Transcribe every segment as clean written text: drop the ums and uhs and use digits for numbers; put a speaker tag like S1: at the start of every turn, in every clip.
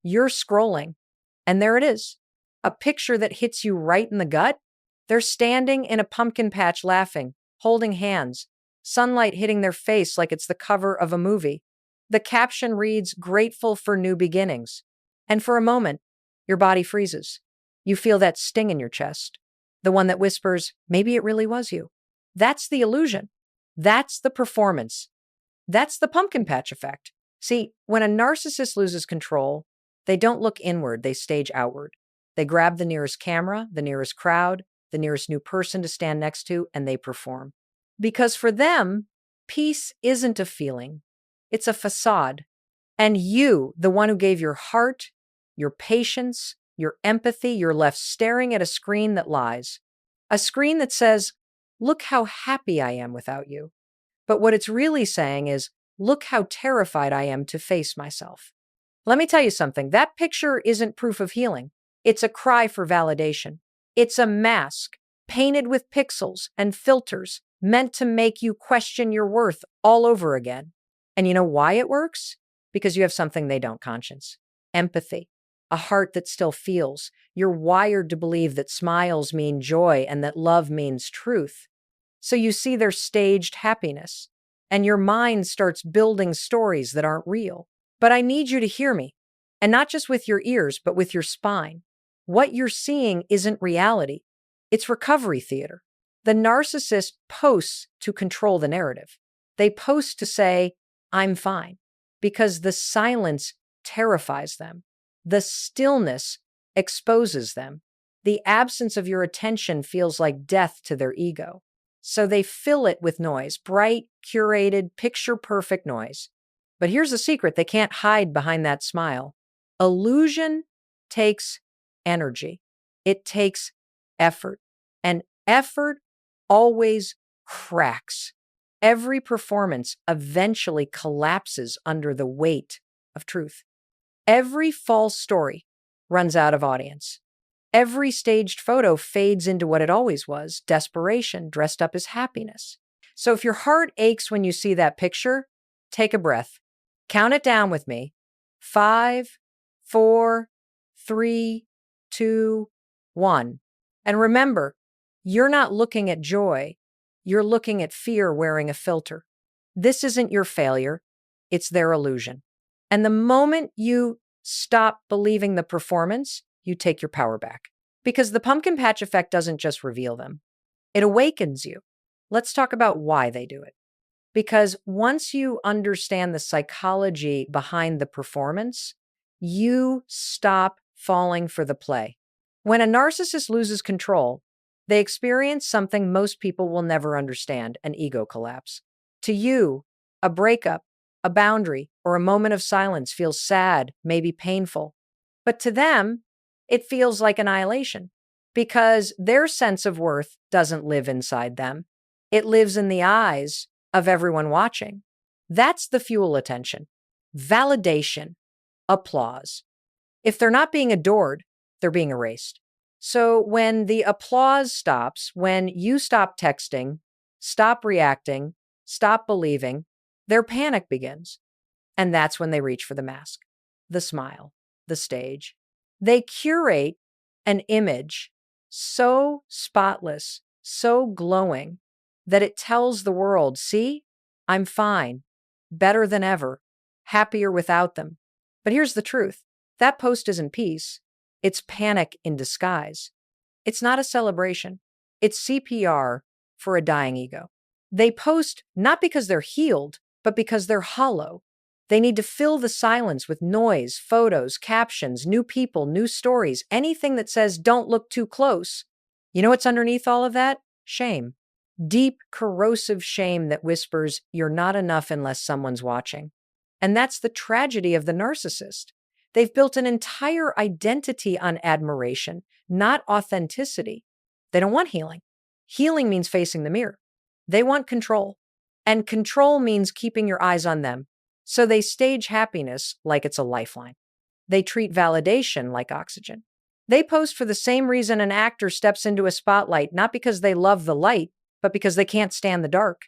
S1: You're scrolling, and there it is. A picture that hits you right in the gut. They're standing in a pumpkin patch laughing, holding hands, sunlight hitting their face like it's the cover of a movie. The caption reads, "Grateful for new beginnings." And for a moment, your body freezes. You feel that sting in your chest, the one that whispers, maybe it really was you. That's the illusion. That's the performance. That's the pumpkin patch effect. See, when a narcissist loses control, they don't look inward, they stage outward. They grab the nearest camera, the nearest crowd, the nearest new person to stand next to, and they perform. Because for them, peace isn't a feeling, it's a facade. And you, the one who gave your heart, your patience, your empathy, you're left staring at a screen that lies. A screen that says, look how happy I am without you. But what it's really saying is, look how terrified I am to face myself. Let me tell you something. That picture isn't proof of healing. It's a cry for validation. It's a mask painted with pixels and filters meant to make you question your worth all over again. And you know why it works? Because you have something they don't: conscience, empathy, a heart that still feels. You're wired to believe that smiles mean joy and that love means truth. So you see their staged happiness, and your mind starts building stories that aren't real. But I need you to hear me, and not just with your ears, but with your spine. What you're seeing isn't reality. It's recovery theater. The narcissist posts to control the narrative. They post to say, I'm fine, because the silence terrifies them. The stillness exposes them. The absence of your attention feels like death to their ego. So they fill it with noise, bright, curated, picture-perfect noise. But here's the secret: they can't hide behind that smile. Illusion takes energy. It takes effort. And effort always cracks. Every performance eventually collapses under the weight of truth. Every false story runs out of audience. Every staged photo fades into what it always was: desperation dressed up as happiness. So if your heart aches when you see that picture, take a breath. Count it down with me. 5, 4, 3, 2, 1. And remember, you're not looking at joy. You're looking at fear wearing a filter. This isn't your failure. It's their illusion. And the moment you stop believing the performance, you take your power back. Because the pumpkin patch effect doesn't just reveal them. It awakens you. Let's talk about why they do it. Because once you understand the psychology behind the performance, you stop falling for the play. When a narcissist loses control, they experience something most people will never understand: an ego collapse. To you, a breakup, a boundary, or a moment of silence feels sad, maybe painful. But to them, it feels like annihilation, because their sense of worth doesn't live inside them. It lives in the eyes of everyone watching. That's the fuel attention, validation, applause. If they're not being adored, they're being erased. So when the applause stops, when you stop texting, stop reacting, stop believing, their panic begins. And that's when they reach for the mask, the smile, the stage. They curate an image so spotless, so glowing, that it tells the world, see, I'm fine, better than ever, happier without them. But here's the truth. That post isn't peace. It's panic in disguise. It's not a celebration. It's CPR for a dying ego. They post not because they're healed, but because they're hollow. They need to fill the silence with noise, photos, captions, new people, new stories, anything that says, don't look too close. You know what's underneath all of that? Shame. Deep, corrosive shame that whispers, you're not enough unless someone's watching. And that's the tragedy of the narcissist. They've built an entire identity on admiration, not authenticity. They don't want healing. Healing means facing the mirror. They want control. And control means keeping your eyes on them. So they stage happiness like it's a lifeline. They treat validation like oxygen. They post for the same reason an actor steps into a spotlight, not because they love the light, but because they can't stand the dark.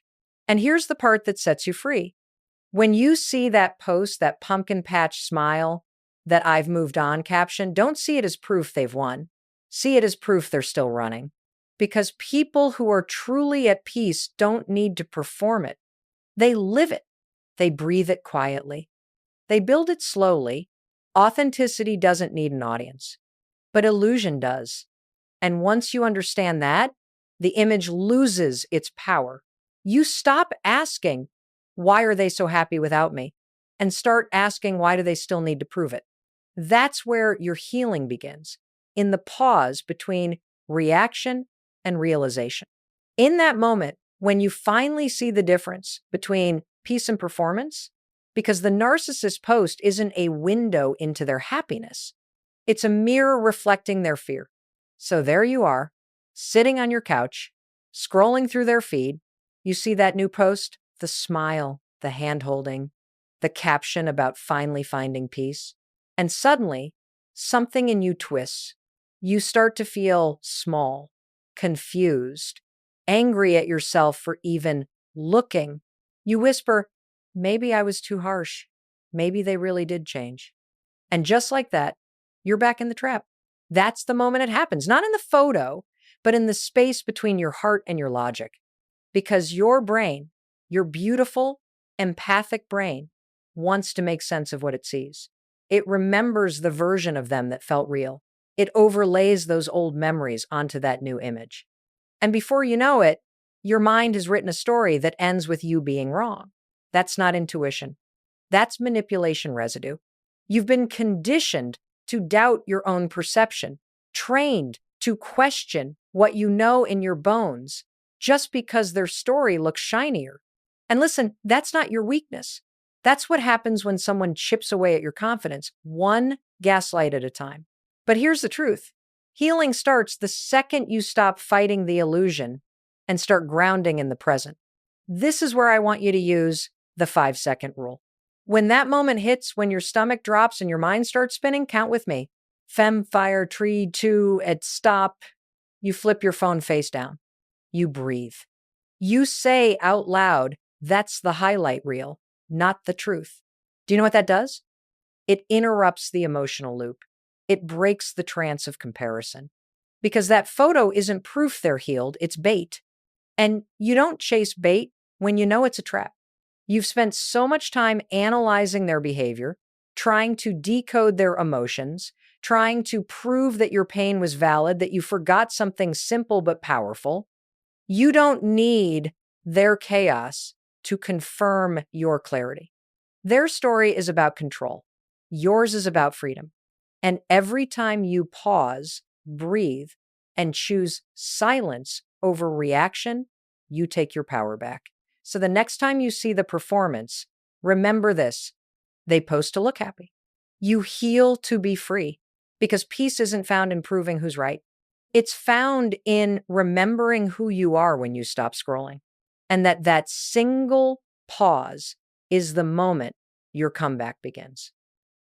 S1: And here's the part that sets you free. When you see that post, that pumpkin patch smile, that I've moved on caption, don't see it as proof they've won. See it as proof they're still running. Because people who are truly at peace don't need to perform it. They live it. They breathe it quietly. They build it slowly. Authenticity doesn't need an audience, but illusion does. And once you understand that, the image loses its power. You stop asking, why are they so happy without me? And start asking, why do they still need to prove it? That's where your healing begins, in the pause between reaction and realization. In that moment, when you finally see the difference between peace and performance, because the narcissist post isn't a window into their happiness, it's a mirror reflecting their fear. So there you are, sitting on your couch, scrolling through their feed. You see that new post, the smile, the hand-holding, the caption about finally finding peace. And suddenly, something in you twists. You start to feel small, confused, angry at yourself for even looking. You whisper, maybe I was too harsh. Maybe they really did change. And just like that, you're back in the trap. That's the moment it happens, not in the photo, but in the space between your heart and your logic. Because your brain, your beautiful, empathic brain, wants to make sense of what it sees. It remembers the version of them that felt real. It overlays those old memories onto that new image. And before you know it, your mind has written a story that ends with you being wrong. That's not intuition. That's manipulation residue. You've been conditioned to doubt your own perception, trained to question what you know in your bones just because their story looks shinier. And listen, that's not your weakness. That's what happens when someone chips away at your confidence, one gaslight at a time. But here's the truth. Healing starts the second you stop fighting the illusion and start grounding in the present. This is where I want you to use the 5-second rule. When that moment hits, when your stomach drops and your mind starts spinning, count with me. Fem, fire, tree, two, and stop. You flip your phone face down. You breathe. You say out loud, that's the highlight reel, not the truth. Do you know what that does? It interrupts the emotional loop. It breaks the trance of comparison. Because that photo isn't proof they're healed, it's bait. And you don't chase bait when you know it's a trap. You've spent so much time analyzing their behavior, trying to decode their emotions, trying to prove that your pain was valid, that you forgot something simple but powerful. You don't need their chaos to confirm your clarity. Their story is about control. Yours is about freedom. And every time you pause, breathe, and choose silence over reaction, you take your power back. So the next time you see the performance, remember this. They post to look happy. You heal to be free, because peace isn't found in proving who's right. It's found in remembering who you are when you stop scrolling. And that single pause is the moment your comeback begins.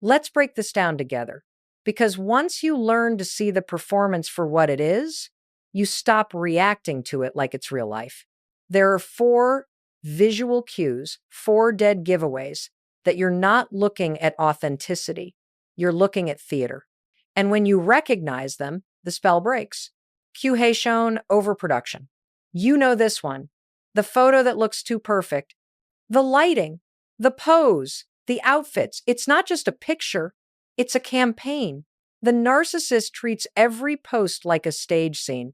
S1: Let's break this down together. Because once you learn to see the performance for what it is, you stop reacting to it like it's real life. There are 4 visual cues, 4 dead giveaways that you're not looking at authenticity. You're looking at theater. And when you recognize them, the spell breaks. Cue Haitian, overproduction. You know this one. The photo that looks too perfect. The lighting, the pose, the outfits. It's not just a picture. It's a campaign. The narcissist treats every post like a stage scene,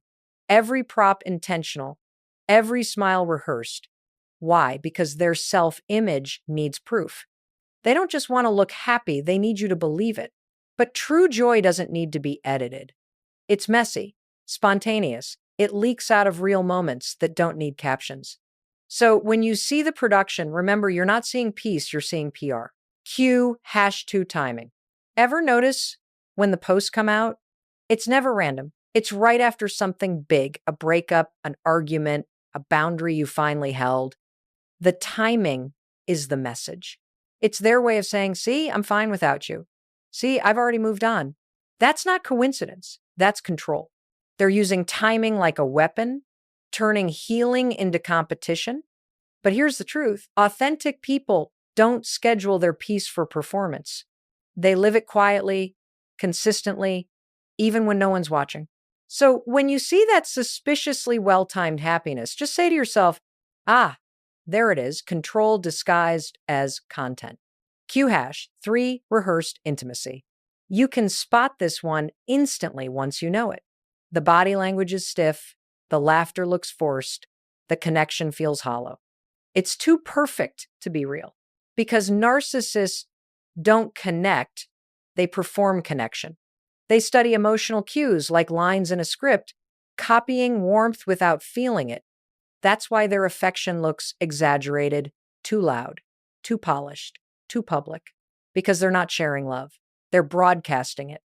S1: every prop intentional, every smile rehearsed. Why? Because their self-image needs proof. They don't just want to look happy, they need you to believe it. But true joy doesn't need to be edited. It's messy, spontaneous. It leaks out of real moments that don't need captions. So when you see the production, remember you're not seeing peace, you're seeing PR. Cue #2 timing. Ever notice when the posts come out? It's never random. It's right after something big, a breakup, an argument, a boundary you finally held. The timing is the message. It's their way of saying, see, I'm fine without you. See, I've already moved on. That's not coincidence. That's control. They're using timing like a weapon, turning healing into competition. But here's the truth. Authentic people don't schedule their peace for performance. They live it quietly, consistently, even when no one's watching. So when you see that suspiciously well-timed happiness, just say to yourself, ah, there it is, control disguised as content. Q hash, 3, rehearsed intimacy. You can spot this one instantly once you know it. The body language is stiff, the laughter looks forced, the connection feels hollow. It's too perfect to be real because narcissists don't connect, they perform connection. They study emotional cues like lines in a script, copying warmth without feeling it. That's why their affection looks exaggerated, too loud, too polished, too public, because they're not sharing love. They're broadcasting it.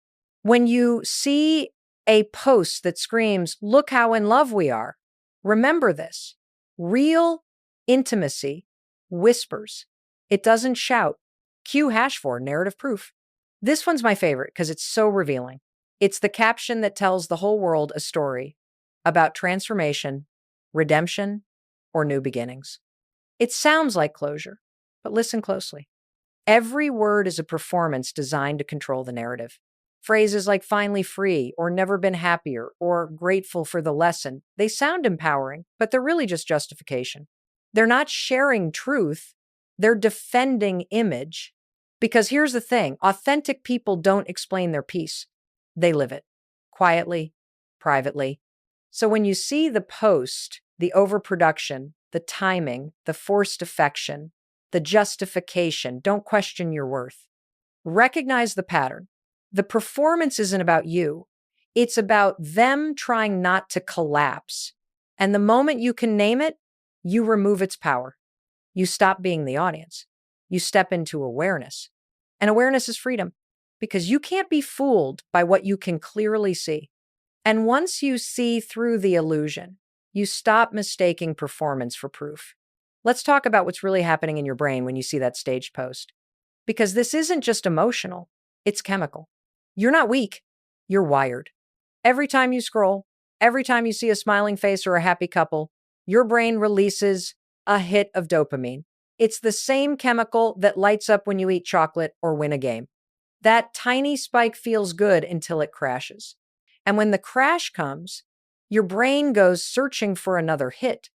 S1: When you see a post that screams, "Look how in love we are," remember this. Real intimacy whispers. It doesn't shout. Q hash 4, narrative proof. This one's my favorite because it's so revealing. It's the caption that tells the whole world a story about transformation, redemption, or new beginnings. It sounds like closure, but listen closely. Every word is a performance designed to control the narrative. Phrases like finally free, or never been happier, or grateful for the lesson, they sound empowering, but they're really just justification. They're not sharing truth, they're defending image. Because here's the thing, authentic people don't explain their piece. They live it, quietly, privately. So when you see the post, the overproduction, the timing, the forced affection, the justification, don't question your worth. Recognize the pattern. The performance isn't about you. It's about them trying not to collapse. And the moment you can name it, you remove its power. You stop being the audience. You step into awareness. And awareness is freedom because you can't be fooled by what you can clearly see. And once you see through the illusion, you stop mistaking performance for proof. Let's talk about what's really happening in your brain when you see that staged post. Because this isn't just emotional, it's chemical. You're not weak, you're wired. Every time you scroll, every time you see a smiling face or a happy couple, your brain releases a hit of dopamine. It's the same chemical that lights up when you eat chocolate or win a game. That tiny spike feels good until it crashes. And when the crash comes, your brain goes searching for another hit.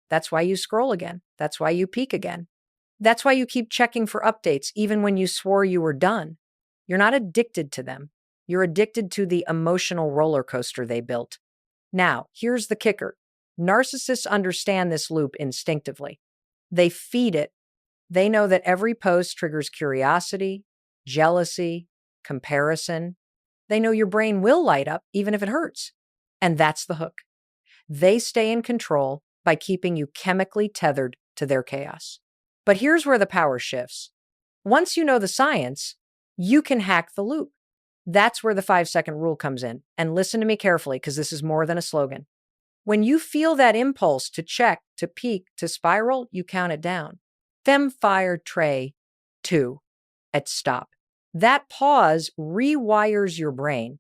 S1: That's why you scroll again. That's why you peek again. That's why you keep checking for updates even when you swore you were done. You're not addicted to them. You're addicted to the emotional roller coaster they built. Now, here's the kicker. Narcissists understand this loop instinctively. They feed it. They know that every post triggers curiosity, jealousy, comparison. They know your brain will light up even if it hurts. And that's the hook. They stay in control by keeping you chemically tethered to their chaos. But here's where the power shifts. Once you know the science, you can hack the loop. That's where the 5-second rule comes in. And listen to me carefully because this is more than a slogan. When you feel that impulse to check, to peek, to spiral, you count it down. Fem, fire, tray, 2, at stop. That pause rewires your brain.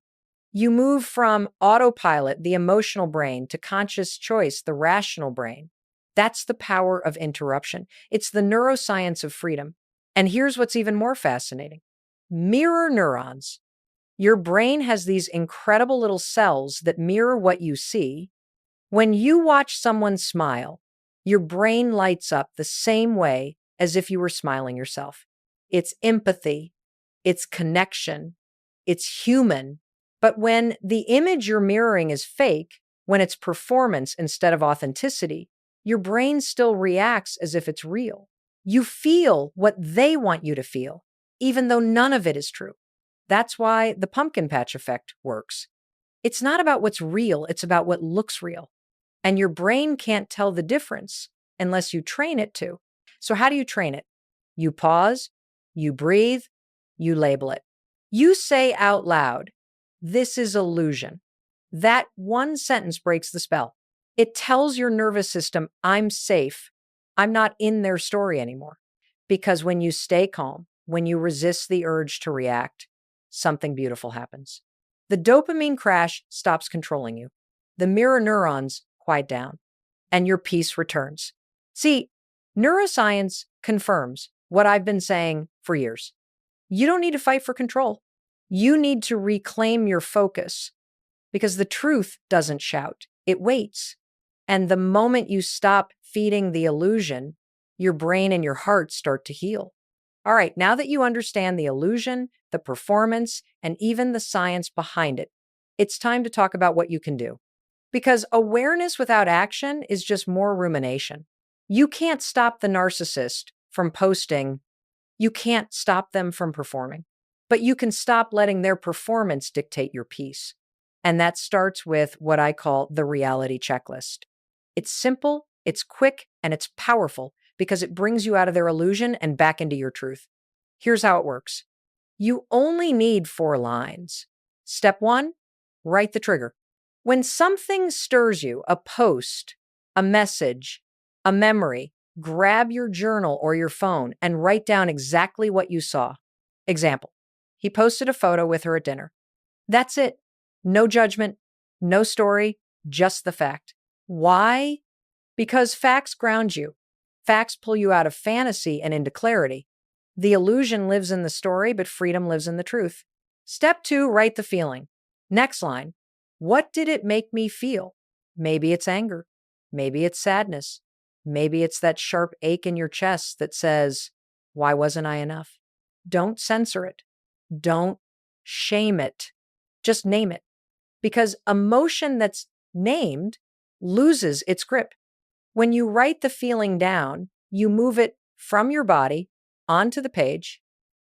S1: You move from autopilot, the emotional brain, to conscious choice, the rational brain. That's the power of interruption. It's the neuroscience of freedom. And here's what's even more fascinating. Mirror neurons. Your brain has these incredible little cells that mirror what you see. When you watch someone smile, your brain lights up the same way as if you were smiling yourself. It's empathy, it's connection, it's human. But when the image you're mirroring is fake, when it's performance instead of authenticity, your brain still reacts as if it's real. You feel what they want you to feel, even though none of it is true. That's why the pumpkin patch effect works. It's not about what's real, it's about what looks real. And your brain can't tell the difference unless you train it to. So how do you train it? You pause, you breathe, you label it. You say out loud, "This is illusion." That one sentence breaks the spell. It tells your nervous system, I'm safe. I'm not in their story anymore. Because when you stay calm, when you resist the urge to react, something beautiful happens. The dopamine crash stops controlling you. The mirror neurons quiet down, and your peace returns. See, neuroscience confirms what I've been saying for years. You don't need to fight for control. You need to reclaim your focus because the truth doesn't shout, it waits. And the moment you stop feeding the illusion, your brain and your heart start to heal. All right, now that you understand the illusion, the performance, and even the science behind it, it's time to talk about what you can do. Because awareness without action is just more rumination. You can't stop the narcissist from posting. You can't stop them from performing. But you can stop letting their performance dictate your peace. And that starts with what I call the reality checklist. It's simple, it's quick, and it's powerful because it brings you out of their illusion and back into your truth. Here's how it works. You only need 4 lines. Step 1, write the trigger. When something stirs you, a post, a message, a memory, grab your journal or your phone and write down exactly what you saw. Example, he posted a photo with her at dinner. That's it. No judgment, no story, just the fact. Why? Because facts ground you. Facts pull you out of fantasy and into clarity. The illusion lives in the story, but freedom lives in the truth. Step 2, write the feeling. Next line, what did it make me feel? Maybe it's anger. Maybe it's sadness. Maybe it's that sharp ache in your chest that says, why wasn't I enough? Don't censor it. Don't shame it. Just name it. Because emotion that's named loses its grip. When you write the feeling down, you move it from your body onto the page.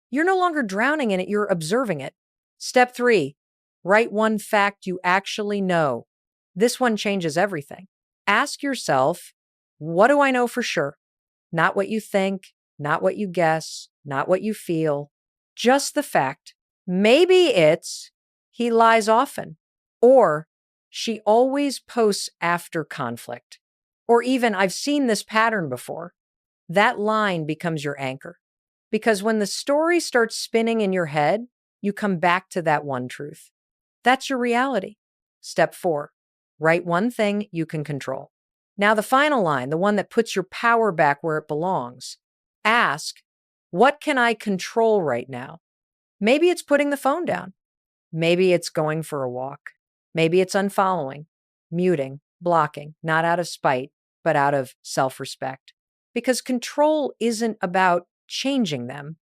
S1: You're no longer drowning in it, you're observing it. Step 3, write one fact you actually know. This one changes everything. Ask yourself, what do I know for sure? Not what you think, not what you guess, not what you feel, just the fact. Maybe it's he lies often, or she always posts after conflict, or even I've seen this pattern before. That line becomes your anchor. Because when the story starts spinning in your head, you come back to that one truth. That's your reality. Step 4, write one thing you can control. Now, the final line, the one that puts your power back where it belongs. Ask, what can I control right now? Maybe it's putting the phone down. Maybe it's going for a walk. Maybe it's unfollowing, muting, blocking, not out of spite, but out of self-respect. Because control isn't about changing them.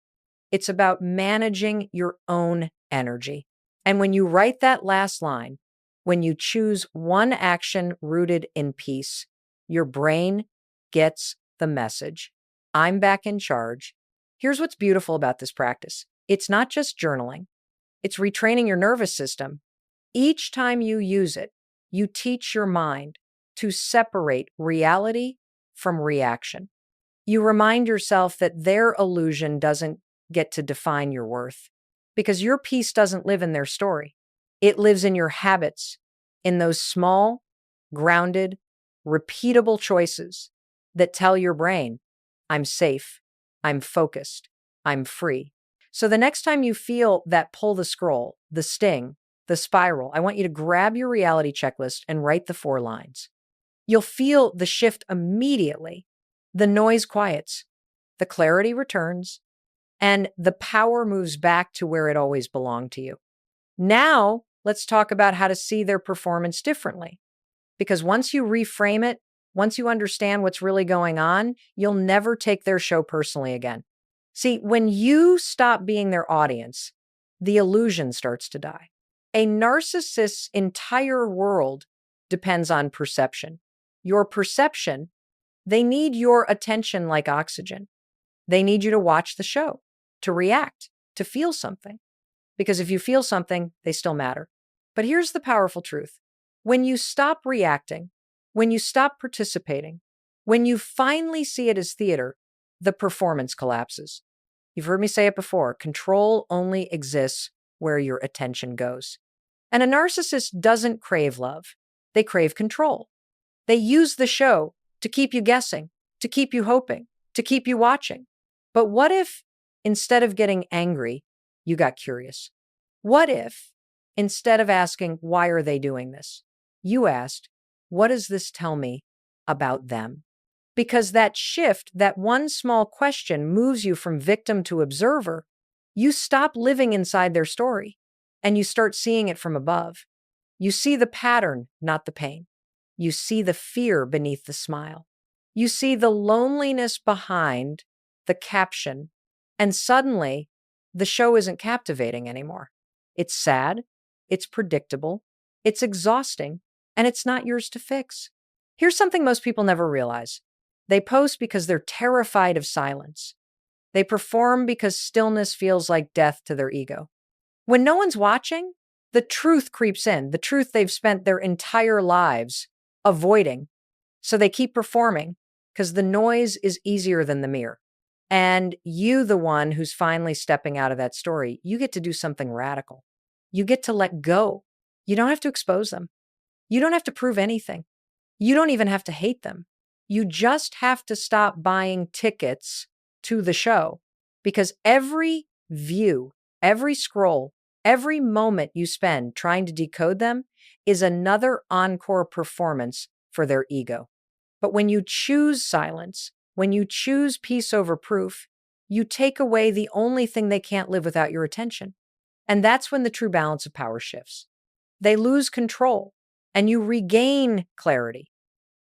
S1: It's about managing your own energy. And when you write that last line, when you choose one action rooted in peace, your brain gets the message. I'm back in charge. Here's what's beautiful about this practice. It's not just journaling. It's retraining your nervous system. Each time you use it, you teach your mind to separate reality from reaction. You remind yourself that their illusion doesn't get to define your worth because your peace doesn't live in their story. It lives in your habits, in those small, grounded, repeatable choices that tell your brain, I'm safe, I'm focused, I'm free. So the next time you feel that pull the scroll, the sting, the spiral, I want you to grab your reality checklist and write the 4 lines. You'll feel the shift immediately. The noise quiets, the clarity returns, and the power moves back to where it always belonged to you. Now, let's talk about how to see their performance differently. Because once you reframe it, once you understand what's really going on, you'll never take their show personally again. See, when you stop being their audience, the illusion starts to die. A narcissist's entire world depends on perception. Your perception, they need your attention like oxygen. They need you to watch the show, to react, to feel something. Because if you feel something, they still matter. But here's the powerful truth. When you stop reacting, when you stop participating, when you finally see it as theater, the performance collapses. You've heard me say it before, control only exists where your attention goes. And a narcissist doesn't crave love. They crave control. They use the show to keep you guessing, to keep you hoping, to keep you watching. But what if, instead of getting angry, you got curious? What if, instead of asking, why are they doing this, you asked, what does this tell me about them? Because that shift, that one small question moves you from victim to observer. You stop living inside their story and you start seeing it from above. You see the pattern, not the pain. You see the fear beneath the smile. You see the loneliness behind the caption. And suddenly, the show isn't captivating anymore. It's sad, it's predictable, it's exhausting, and it's not yours to fix. Here's something most people never realize. They post because they're terrified of silence. They perform because stillness feels like death to their ego. When no one's watching, the truth creeps in, the truth they've spent their entire lives avoiding. So they keep performing because the noise is easier than the mirror. And you, the one who's finally stepping out of that story, you get to do something radical. You get to let go. You don't have to expose them. You don't have to prove anything. You don't even have to hate them. You just have to stop buying tickets to the show, because every view, every scroll, every moment you spend trying to decode them is another encore performance for their ego. But when you choose silence, when you choose peace over proof, you take away the only thing they can't live without your attention. And that's when the true balance of power shifts. They lose control and you regain clarity.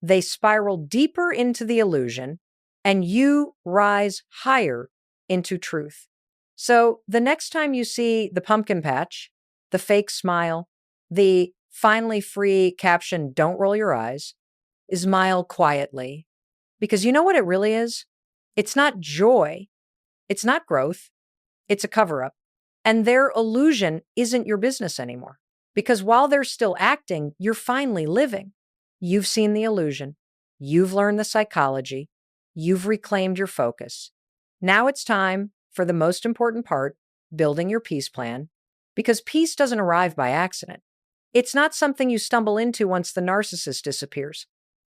S1: They spiral deeper into the illusion and you rise higher into truth. So the next time you see the pumpkin patch, the fake smile, the finally free caption, "Don't roll your eyes," smile quietly. Because you know what it really is? It's not joy. It's not growth. It's a cover-up. And their illusion isn't your business anymore. Because while they're still acting, you're finally living. You've seen the illusion. You've learned the psychology. You've reclaimed your focus. Now it's time for the most important part, building your peace plan. Because peace doesn't arrive by accident. It's not something you stumble into once the narcissist disappears.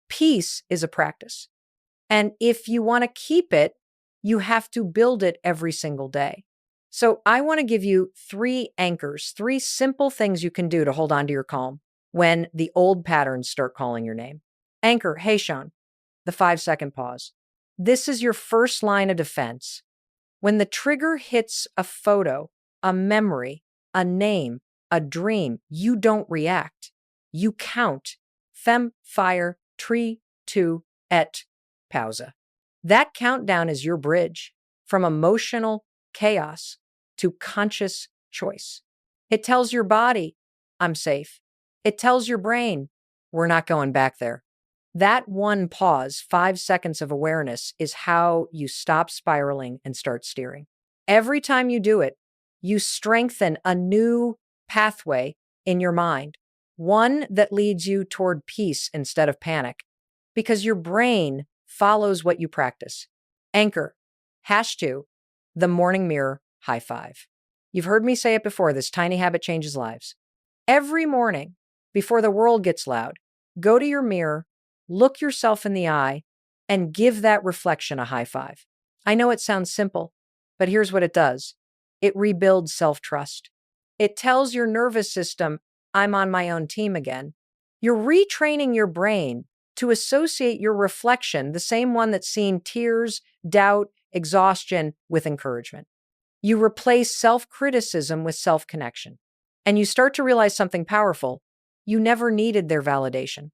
S1: Peace is a practice. And if you want to keep it, you have to build it every single day. So I want to give you 3 anchors, 3 simple things you can do to hold on to your calm when the old patterns start calling your name. Anchor, hey, Sean, the 5-second pause. This is your first line of defense. When the trigger hits a photo, a memory, a name, a dream, you don't react. You count. Fem, fire, 3, 2, et, pausa. That countdown is your bridge from emotional chaos to conscious choice. It tells your body, I'm safe. It tells your brain, we're not going back there. That one pause, 5 seconds of awareness, is how you stop spiraling and start steering. Every time you do it, you strengthen a new pathway in your mind, one that leads you toward peace instead of panic, because your brain follows what you practice. Anchor, #2, the morning mirror high five. You've heard me say it before, this tiny habit changes lives. Every morning, before the world gets loud, go to your mirror, look yourself in the eye, and give that reflection a high five. I know it sounds simple, but here's what it does. It rebuilds self-trust. It tells your nervous system, I'm on my own team again. You're retraining your brain to associate your reflection, the same one that's seen tears, doubt, exhaustion, with encouragement. You replace self-criticism with self-connection. And you start to realize something powerful. You never needed their validation.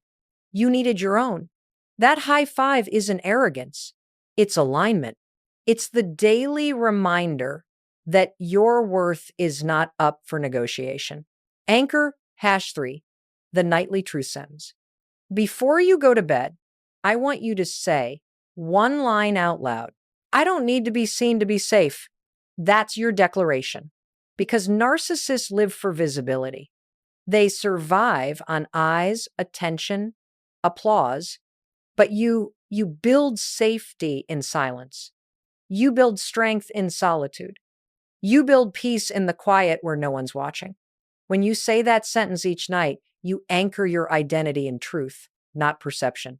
S1: You needed your own. That high five isn't arrogance. It's alignment. It's the daily reminder that your worth is not up for negotiation. Anchor, #3, the nightly truth sentence. Before you go to bed, I want you to say one line out loud. I don't need to be seen to be safe. That's your declaration. Because narcissists live for visibility. They survive on eyes, attention, applause, but you build safety in silence. You build strength in solitude. You build peace in the quiet where no one's watching. When you say that sentence each night, you anchor your identity in truth, not perception.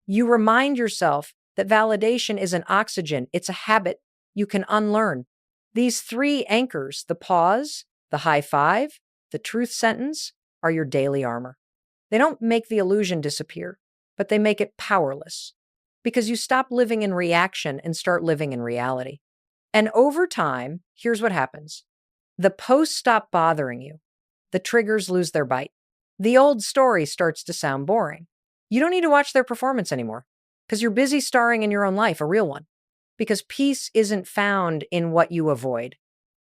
S1: You remind yourself that validation isn't oxygen, it's a habit you can unlearn. These 3 anchors, the pause, the high five, the truth sentence, are your daily armor. They don't make the illusion disappear, but they make it powerless. Because you stop living in reaction and start living in reality. And over time, here's what happens. The posts stop bothering you. The triggers lose their bite. The old story starts to sound boring. You don't need to watch their performance anymore because you're busy starring in your own life, a real one. Because peace isn't found in what you avoid.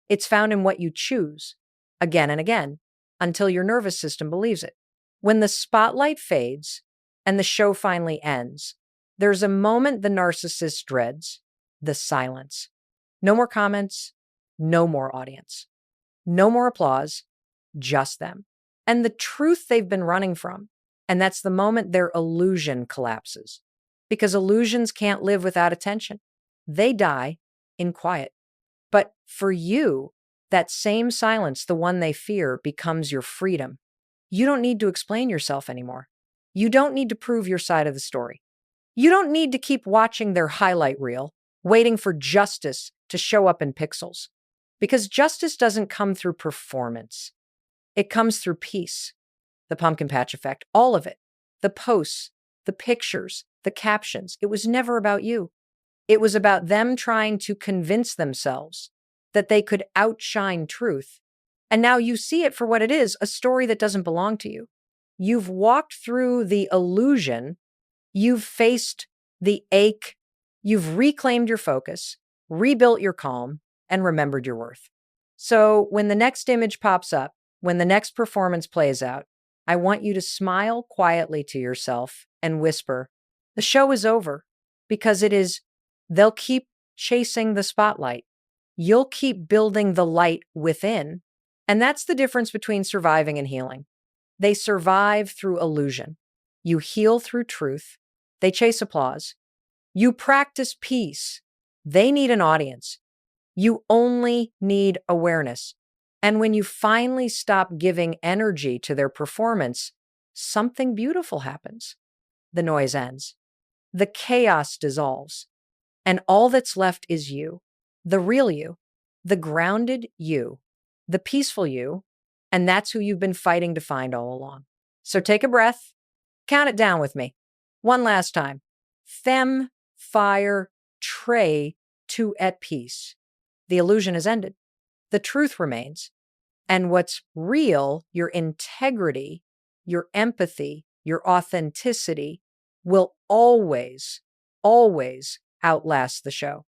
S1: It's found in what you choose again and again until your nervous system believes it. When the spotlight fades and the show finally ends, there's a moment the narcissist dreads, the silence. No more comments, no more audience, no more applause, just them. And the truth they've been running from. And that's the moment their illusion collapses. Because illusions can't live without attention. They die in quiet. But for you, that same silence, the one they fear, becomes your freedom. You don't need to explain yourself anymore. You don't need to prove your side of the story. You don't need to keep watching their highlight reel, waiting for justice to show up in pixels. Because justice doesn't come through performance. It comes through peace. The pumpkin patch effect, all of it. The posts, the pictures, the captions. It was never about you. It was about them trying to convince themselves that they could outshine truth. And now you see it for what it is, a story that doesn't belong to you. You've walked through the illusion. You've faced the ache. You've reclaimed your focus, rebuilt your calm, and remembered your worth. So when the next image pops up, when the next performance plays out, I want you to smile quietly to yourself and whisper, the show is over, because it is. They'll keep chasing the spotlight. You'll keep building the light within. And that's the difference between surviving and healing. They survive through illusion. You heal through truth. They chase applause. You practice peace. They need an audience. You only need awareness. And when you finally stop giving energy to their performance, something beautiful happens. The noise ends. The chaos dissolves. And all that's left is you, the real you, the grounded you, the peaceful you, and that's who you've been fighting to find all along. So take a breath, count it down with me. One last time. Femme, fire, tray, two at peace. The illusion has ended. The truth remains. And what's real, your integrity, your empathy, your authenticity will always outlast the show.